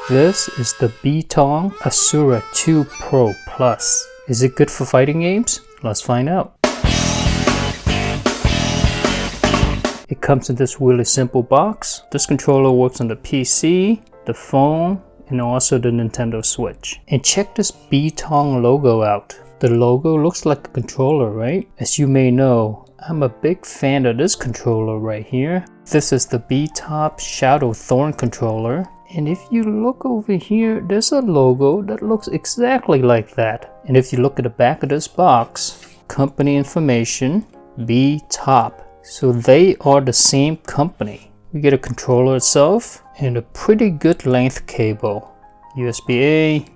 This is the Beitong Asura 2 Pro Plus. Is it good for fighting games? Let's find out. It comes in this really simple box. This controller works on the PC, the phone, and also the Nintendo Switch. And check this Beitong logo out. The logo looks like a controller, right? As you may know, I'm a big fan of this controller right here. This is the B-Top Shadow Thorn controller. And if you look over here, there's a logo that looks exactly like that. And if you look at the back of this box, company information, B-Top. So they are the same company. You get a controller itself and a pretty good length cable. USB-A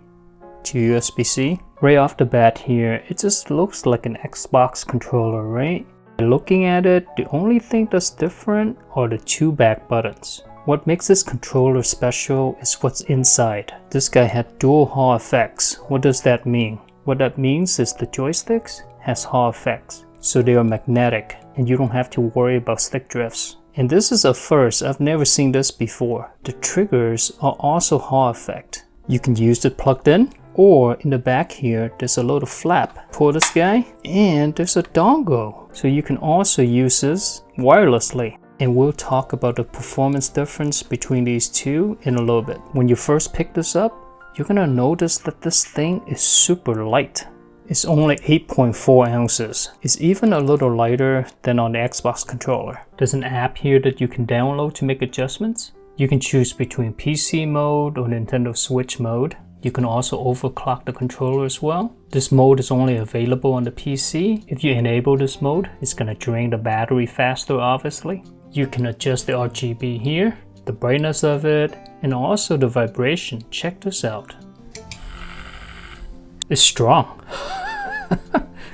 to USB-C. Right off the bat here, it just looks like an Xbox controller, right? Looking at it, the only thing that's different are the two back buttons. What makes this controller special is what's inside. This guy had dual Hall effects. What does that mean? What that means is the joysticks has Hall effects. So they are magnetic and you don't have to worry about stick drifts. And this is a first, I've never seen this before. The triggers are also Hall effect. You can use it plugged in, or in the back here, there's a little flap. Pull this guy and there's a dongle. So you can also use this wirelessly. And we'll talk about the performance difference between these two in a little bit. When you first pick this up, you're gonna notice that this thing is super light. It's only 8.4 ounces. It's even a little lighter than on the Xbox controller. There's an app here that you can download to make adjustments. You can choose between PC mode or Nintendo Switch mode. You can also overclock the controller as well. This mode is only available on the PC. If you enable this mode, it's gonna drain the battery faster, obviously. You can adjust the RGB here, the brightness of it, and also the vibration. Check this out. It's strong,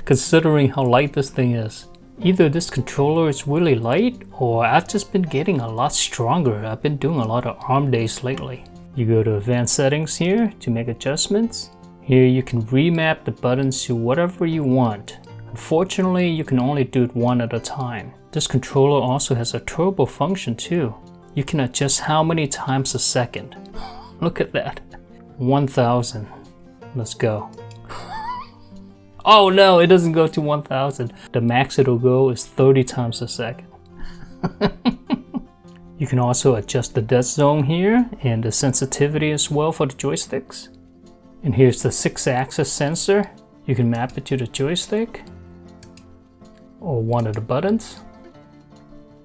considering how light this thing is. Either this controller is really light, or I've just been getting a lot stronger. I've been doing a lot of arm days lately. You go to advanced settings here to make adjustments. Here you can remap the buttons to whatever you want. Unfortunately, you can only do it one at a time. This controller also has a turbo function too. You can adjust how many times a second. Look at that. 1000. Let's go. Oh no, it doesn't go to 1000. The max it'll go is 30 times a second. You can also adjust the dead zone here and the sensitivity as well for the joysticks. And here's the 6-axis sensor. You can map it to the joystick or one of the buttons.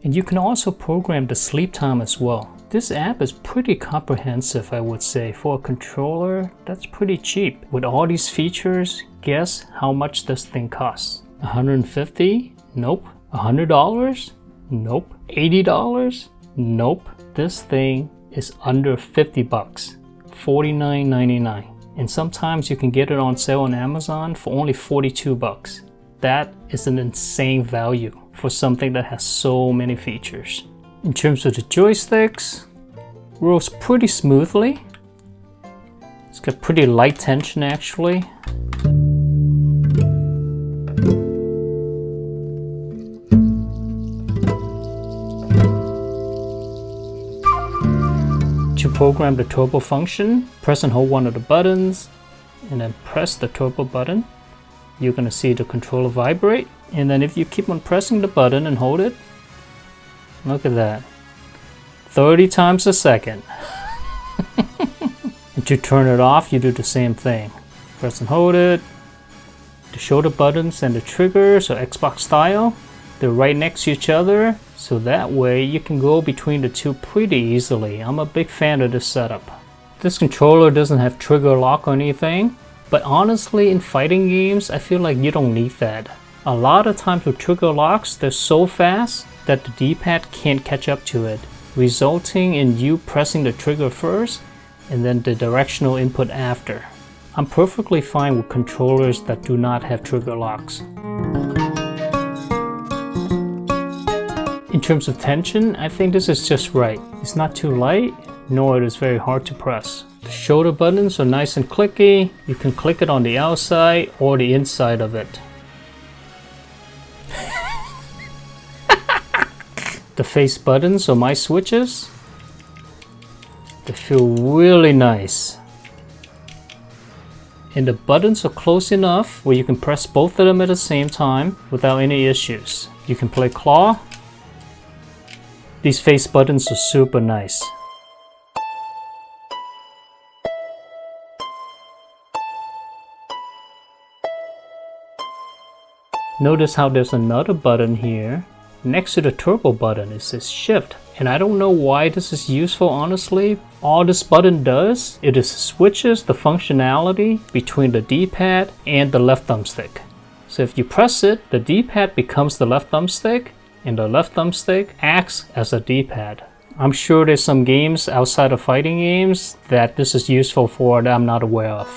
And you can also program the sleep time as well. This app is pretty comprehensive, I would say. For a controller, that's pretty cheap. With all these features, guess how much this thing costs? $150? Nope. $100? Nope. $80? Nope. This thing is under 50 bucks. $49.99. And sometimes you can get it on sale on Amazon for only 42 bucks. That is an insane value for something that has so many features. In terms of the joysticks, rolls pretty smoothly. It's got pretty light tension actually. To program the turbo function, press and hold one of the buttons and then press the turbo button. You're gonna see the controller vibrate, and then if you keep on pressing the button and hold it, look at that, 30 times a second. And to turn it off, you do the same thing. Press and hold it. The shoulder buttons and the triggers are Xbox style. They're right next to each other, so that way you can go between the two pretty easily. I'm a big fan of this setup. This controller doesn't have trigger lock or anything, but honestly, in fighting games, I feel like you don't need that. A lot of times with trigger locks, they're so fast that the D-pad can't catch up to it, resulting in you pressing the trigger first and then the directional input after. I'm perfectly fine with controllers that do not have trigger locks. In terms of tension, I think this is just right. It's not too light, nor it is very hard to press. The shoulder buttons are nice and clicky. You can click it on the outside or the inside of it. The face buttons are my switches. The They feel really nice. And the buttons are close enough where you can press both of them at the same time without any issues. You can play claw. These face buttons are super nice. Notice how there's another button here. Next to the turbo button is this shift. And I don't know why this is useful, honestly. All this button does, it is switches the functionality between the D-pad and the left thumbstick. So if you press it, the D-pad becomes the left thumbstick, and the left thumbstick acts as a D-pad. I'm sure there's some games outside of fighting games that this is useful for that I'm not aware of.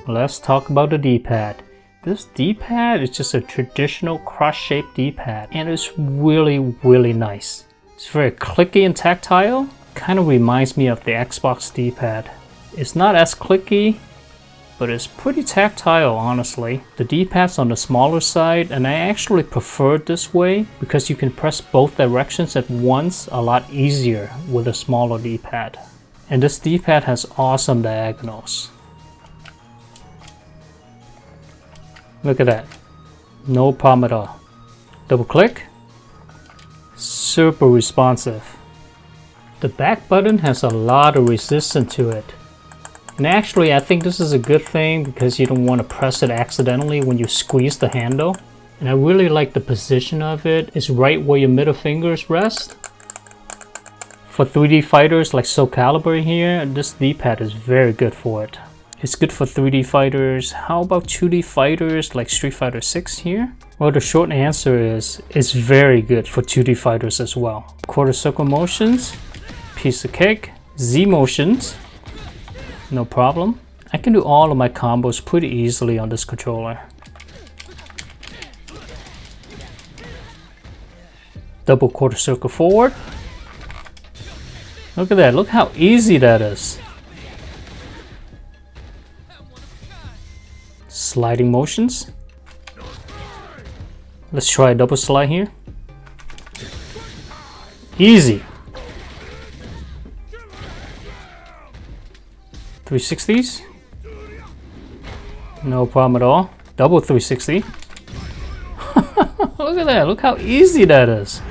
Let's talk about the D-pad. This D-pad is just a traditional cross-shaped D-pad, and it's really nice. It's very clicky and tactile. Kind of reminds me of the Xbox D-pad. It's not as clicky, but it's pretty tactile, honestly. The D-pad's on the smaller side, and I actually prefer it this way because you can press both directions at once a lot easier with a smaller D-pad. And this D-pad has awesome diagonals. Look at that. No problem at all. Double click. Super responsive. The back button has a lot of resistance to it. And actually, I think this is a good thing because you don't want to press it accidentally when you squeeze the handle. And I really like the position of it. It's right where your middle fingers rest. For 3D fighters like Soul Calibur here, this D-pad is very good for it. It's good for 3D fighters. How about 2D fighters like Street Fighter 6 here? Well, the short answer is it's very good for 2D fighters as well. Quarter circle motions, piece of cake. Z motions, no problem. I can do all of my combos pretty easily on this controller. Double quarter circle forward. Look at that, look how easy that is. Sliding motions. Let's try a double slide here. Easy. 360s. No problem at all. Double 360. Look at that. Look how easy that is.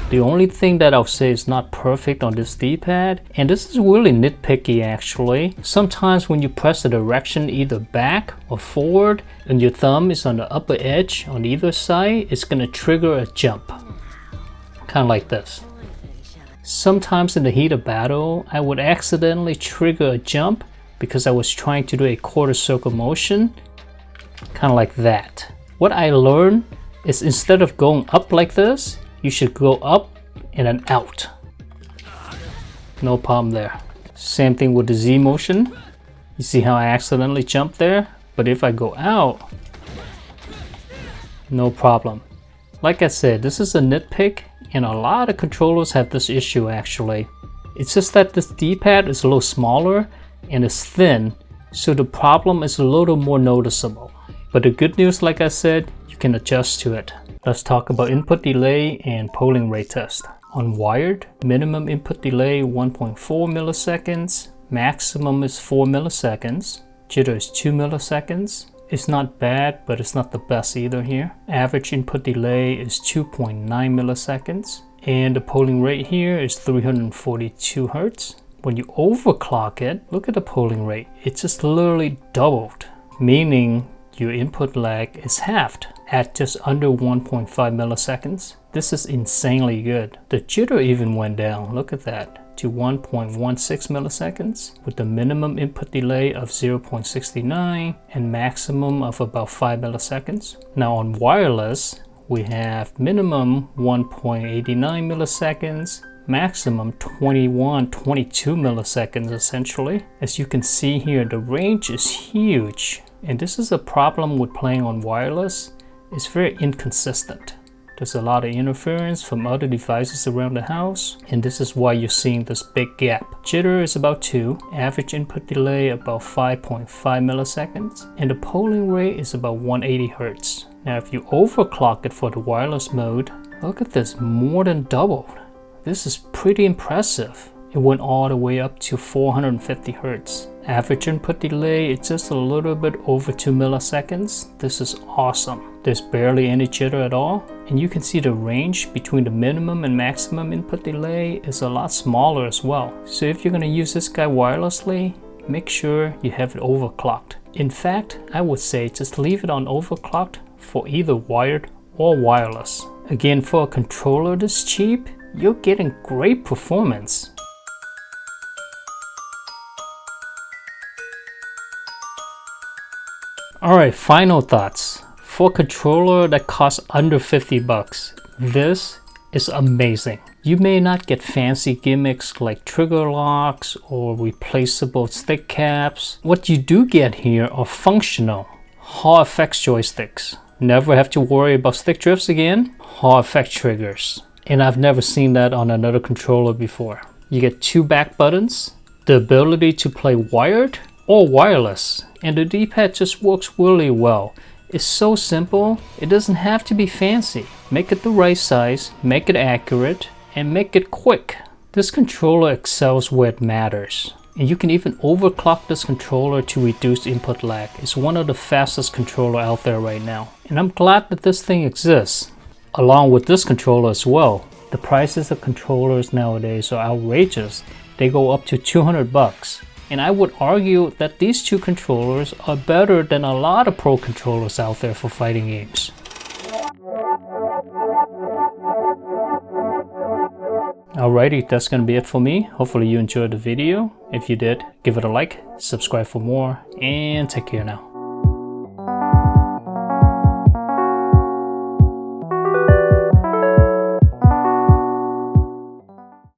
The only thing that I'll say is not perfect on this D-pad, and this is really nitpicky actually. Sometimes when you press the direction either back or forward and your thumb is on the upper edge on either side, it's gonna trigger a jump. Kind of like this. Sometimes in the heat of battle, I would accidentally trigger a jump because I was trying to do a quarter circle motion. Kind of like that. What I learned is instead of going up like this, you should go up and then out. No problem there. Same thing with the Z motion. You see how I accidentally jumped there? But if I go out, no problem. Like I said, this is a nitpick, and a lot of controllers have this issue actually. It's just that this D-pad is a little smaller and it's thin, so the problem is a little more noticeable. But the good news, like I said, you can adjust to it. Let's talk about input delay and polling rate test. On wired, minimum input delay 1.4 milliseconds, maximum is 4 milliseconds, jitter is 2 milliseconds. It's not bad, but it's not the best either here. Average input delay is 2.9 milliseconds, and the polling rate here is 342 Hz. When you overclock it, look at the polling rate. It's just literally doubled, meaning your input lag is halved at just under 1.5 milliseconds. This is insanely good. The jitter even went down, look at that, to 1.16 milliseconds with the minimum input delay of 0.69 and maximum of about 5 milliseconds. Now on wireless, we have minimum 1.89 milliseconds, maximum 22 milliseconds essentially. As you can see here, the range is huge. And this is a problem with playing on wireless. It's very inconsistent. There's a lot of interference from other devices around the house, and this is why you're seeing this big gap. Jitter is about 2, average input delay about 5.5 milliseconds, and the polling rate is about 180 Hz. Now if you overclock it for the wireless mode, look at this, more than doubled. This is pretty impressive. It went all the way up to 450 Hz. Average input delay is just a little bit over 2 milliseconds. This is awesome. There's barely any jitter at all, and you can see the range between the minimum and maximum input delay is a lot smaller as well. So if you're going to use this guy wirelessly, make sure you have it overclocked. In fact, I would say just leave it on overclocked for either wired or wireless. Again, for a controller this cheap, you're getting great performance. Alright, final thoughts. For a controller that costs under 50 bucks, this is amazing. You may not get fancy gimmicks like trigger locks or replaceable stick caps. What you do get here are functional Hall effects joysticks. Never have to worry about stick drifts again. Hall effect triggers. And I've never seen that on another controller before. You get 2 back buttons, the ability to play wired or wireless, and the D-pad just works really well. It's so simple, it doesn't have to be fancy. Make it the right size, make it accurate, and make it quick. This controller excels where it matters. And you can even overclock this controller to reduce input lag. It's one of the fastest controller out there right now. And I'm glad that this thing exists, along with this controller as well. The prices of controllers nowadays are outrageous. They go up to 200 bucks. And I would argue that these two controllers are better than a lot of pro controllers out there for fighting games. Alrighty, that's gonna be it for me. Hopefully you enjoyed the video. If you did, give it a like, subscribe for more, and take care now.